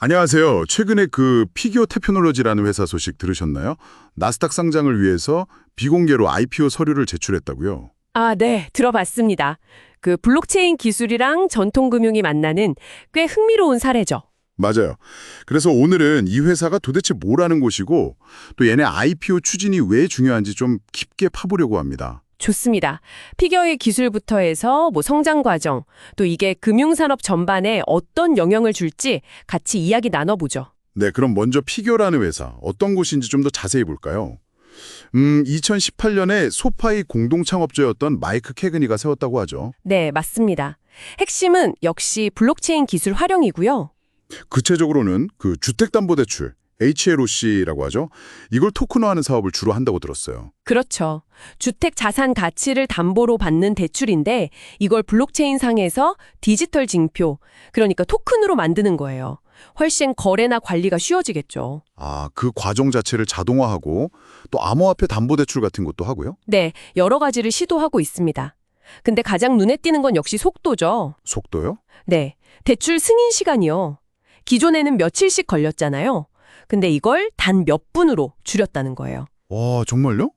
안녕하세요. 최근에 그 피규어 테크놀로지라는 회사 소식 들으셨나요? 나스닥 상장을 위해서 비공개로 IPO 서류를 제출했다고요. 아, 네, 들어봤습니다. 그 블록체인 기술이랑 전통금융이 만나는 꽤 흥미로운 사례죠. 맞아요. 그래서 오늘은 이 회사가 도대체 뭐라는 곳이고 또 얘네 IPO 추진이 왜 중요한지 좀 깊게 파보려고 합니다. 좋습니다. 피겨의 기술부터 해서 성장 과정, 또 이게 금융산업 전반에 어떤 영향을 줄지 같이 이야기 나눠보죠. 네, 그럼 먼저 피규어라는 회사 어떤 곳인지 좀 더 자세히 볼까요? 2018년에 소파이 공동 창업자였던 마이크 캐그니가 세웠다고 하죠. 네, 맞습니다. 핵심은 역시 블록체인 기술 활용이고요. 구체적으로는 그 주택담보대출, HLOC라고 하죠. 이걸 토큰화하는 사업을 주로 한다고 들었어요. 그렇죠. 주택 자산 가치를 담보로 받는 대출인데 이걸 블록체인 상에서 디지털 징표, 그러니까 토큰으로 만드는 거예요. 훨씬 거래나 관리가 쉬워지겠죠. 아, 그 과정 자체를 자동화하고 또 암호화폐 담보대출 같은 것도 하고요. 네, 여러 가지를 시도하고 있습니다. 근데 가장 눈에 띄는 건 역시 속도죠. 속도요? 네, 대출 승인 시간이요. 기존에는 며칠씩 걸렸잖아요. 근데 이걸 단 몇 분으로 줄였다는 거예요. 와, 정말요?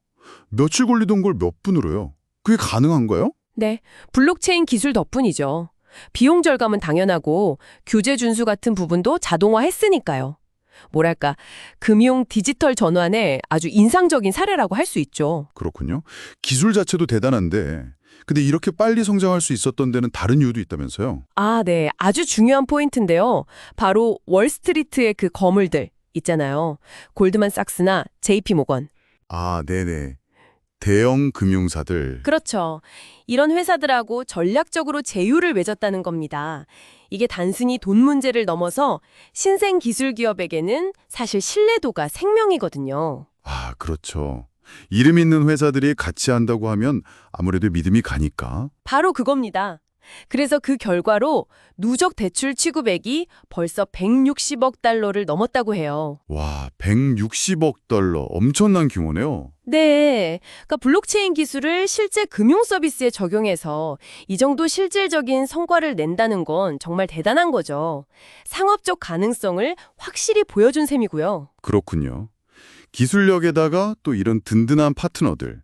며칠 걸리던 걸 몇 분으로요? 그게 가능한가요? 네, 블록체인 기술 덕분이죠. 비용 절감은 당연하고 규제 준수 같은 부분도 자동화했으니까요. 뭐랄까, 금융 디지털 전환의 아주 인상적인 사례라고 할 수 있죠. 그렇군요. 기술 자체도 대단한데 근데 이렇게 빨리 성장할 수 있었던 데는 다른 이유도 있다면서요? 아, 네. 아주 중요한 포인트인데요. 바로 월스트리트의 그 거물들 있잖아요. 골드만삭스나 JP모건. 아, 네네. 대형 금융사들. 그렇죠. 이런 회사들하고 전략적으로 제휴를 맺었다는 겁니다. 이게 단순히 돈 문제를 넘어서 신생 기술 기업에게는 사실 신뢰도가 생명이거든요. 아, 그렇죠. 이름 있는 회사들이 같이 한다고 하면 아무래도 믿음이 가니까. 바로 그겁니다. 그래서 그 결과로 누적 대출 취급액이 벌써 160억 달러를 넘었다고 해요. 와, 160억 달러. 엄청난 규모네요. 네. 그러니까 블록체인 기술을 실제 금융 서비스에 적용해서 이 정도 실질적인 성과를 낸다는 건 정말 대단한 거죠. 상업적 가능성을 확실히 보여준 셈이고요. 그렇군요. 기술력에다가 또 이런 든든한 파트너들.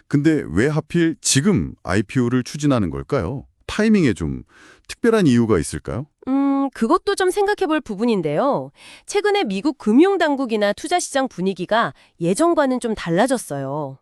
근데 왜 하필 지금 IPO를 추진하는 걸까요? 타이밍에 좀 특별한 이유가 있을까요? 그것도 좀 생각해 볼 부분인데요. 최근에 미국 금융당국이나 투자시장 분위기가 예전과는 좀 달라졌어요.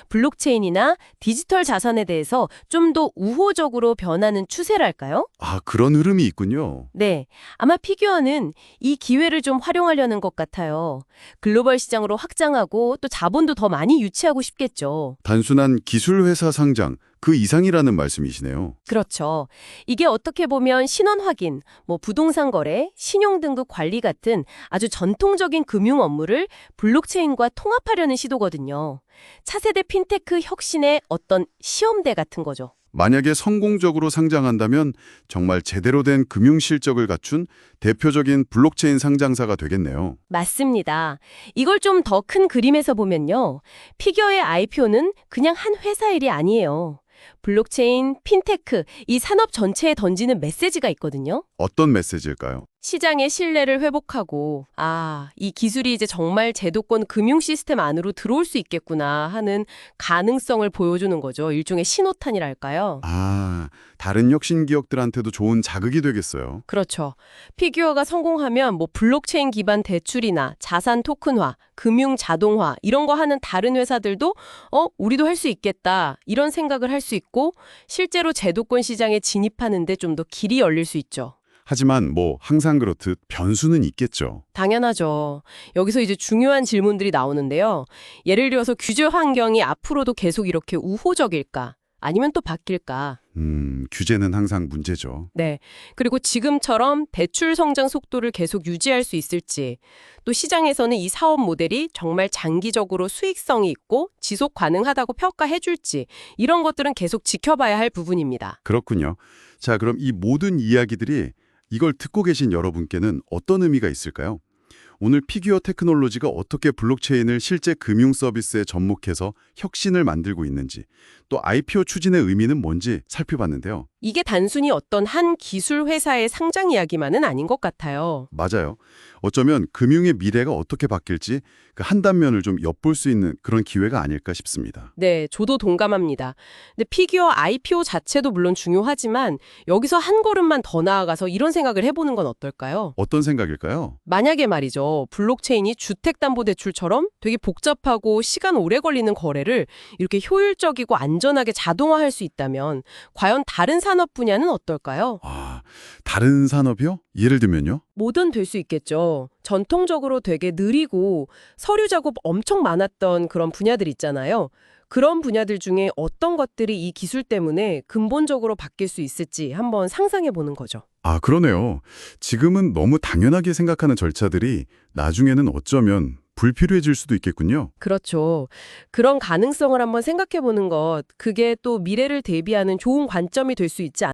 블록체인이나 디지털 자산에 대해서 좀 더 우호적으로 변하는 추세랄까요? 아, 그런 흐름이 있군요. 네, 아마 피규어는 이 기회를 좀 활용하려는 것 같아요. 글로벌 시장으로 확장하고 또 자본도 더 많이 유치하고 싶겠죠. 단순한 기술 회사 상장, 그 이상이라는 말씀이시네요. 그렇죠. 이게 어떻게 보면 신원 확인, 부동산 거래, 신용 등급 관리 같은 아주 전통적인 금융 업무를 블록체인과 통합하려는 시도거든요. 차세대 핀테크 혁신의 어떤 시험대 같은 거죠. 만약에 성공적으로 상장한다면 정말 제대로 된 금융 실적을 갖춘 대표적인 블록체인 상장사가 되겠네요. 맞습니다. 이걸 좀 더 큰 그림에서 보면요. 피겨의 IPO는 그냥 한 회사 일이 아니에요. 블록체인, 핀테크, 이 산업 전체에 던지는 메시지가 있거든요. 어떤 메시지일까요? 시장의 신뢰를 회복하고, 이 기술이 이제 정말 제도권 금융 시스템 안으로 들어올 수 있겠구나 하는 가능성을 보여주는 거죠. 일종의 신호탄이랄까요. 아, 다른 혁신 기업들한테도 좋은 자극이 되겠어요. 그렇죠. 피규어가 성공하면 블록체인 기반 대출이나 자산 토큰화, 금융 자동화 이런 거 하는 다른 회사들도 우리도 할 수 있겠다 이런 생각을 할 수 있고 실제로 제도권 시장에 진입하는 데 좀 더 길이 열릴 수 있죠. 하지만 항상 그렇듯 변수는 있겠죠. 당연하죠. 여기서 이제 중요한 질문들이 나오는데요. 예를 들어서 규제 환경이 앞으로도 계속 이렇게 우호적일까? 아니면 또 바뀔까? 규제는 항상 문제죠. 네. 그리고 지금처럼 대출 성장 속도를 계속 유지할 수 있을지, 또 시장에서는 이 사업 모델이 정말 장기적으로 수익성이 있고 지속 가능하다고 평가해 줄지, 이런 것들은 계속 지켜봐야 할 부분입니다. 그렇군요. 자, 그럼 이 모든 이야기들이 이걸 듣고 계신 여러분께는 어떤 의미가 있을까요? 오늘 피규어 테크놀로지가 어떻게 블록체인을 실제 금융 서비스에 접목해서 혁신을 만들고 있는지, 또 IPO 추진의 의미는 뭔지 살펴봤는데요. 이게 단순히 어떤 한 기술 회사의 상장 이야기만은 아닌 것 같아요. 맞아요. 어쩌면 금융의 미래가 어떻게 바뀔지 그 한 단면을 좀 엿볼 수 있는 그런 기회가 아닐까 싶습니다. 네, 저도 동감합니다. 근데 피규어 IPO 자체도 물론 중요하지만 여기서 한 걸음만 더 나아가서 이런 생각을 해보는 건 어떨까요? 어떤 생각일까요? 만약에 말이죠, 블록체인이 주택담보대출처럼 되게 복잡하고 시간 오래 걸리는 거래를 이렇게 효율적이고 안전하게 자동화할 수 있다면 과연 다른 산업 분야는 어떨까요? 다른 산업이요? 예를 들면요? 뭐든 될 수 있겠죠. 전통적으로 되게 느리고 서류 작업 엄청 많았던 그런 분야들 있잖아요. 그런 분야들 중에 어떤 것들이 이 기술 때문에 근본적으로 바뀔 수 있을지 한번 상상해 보는 거죠. 그러네요. 지금은 너무 당연하게 생각하는 절차들이 나중에는 어쩌면 불필요해질 수도 있겠군요. 그렇죠. 그런 가능성을 한번 생각해 보는 것, 그게 또 미래를 대비하는 좋은 관점이 될 수 있지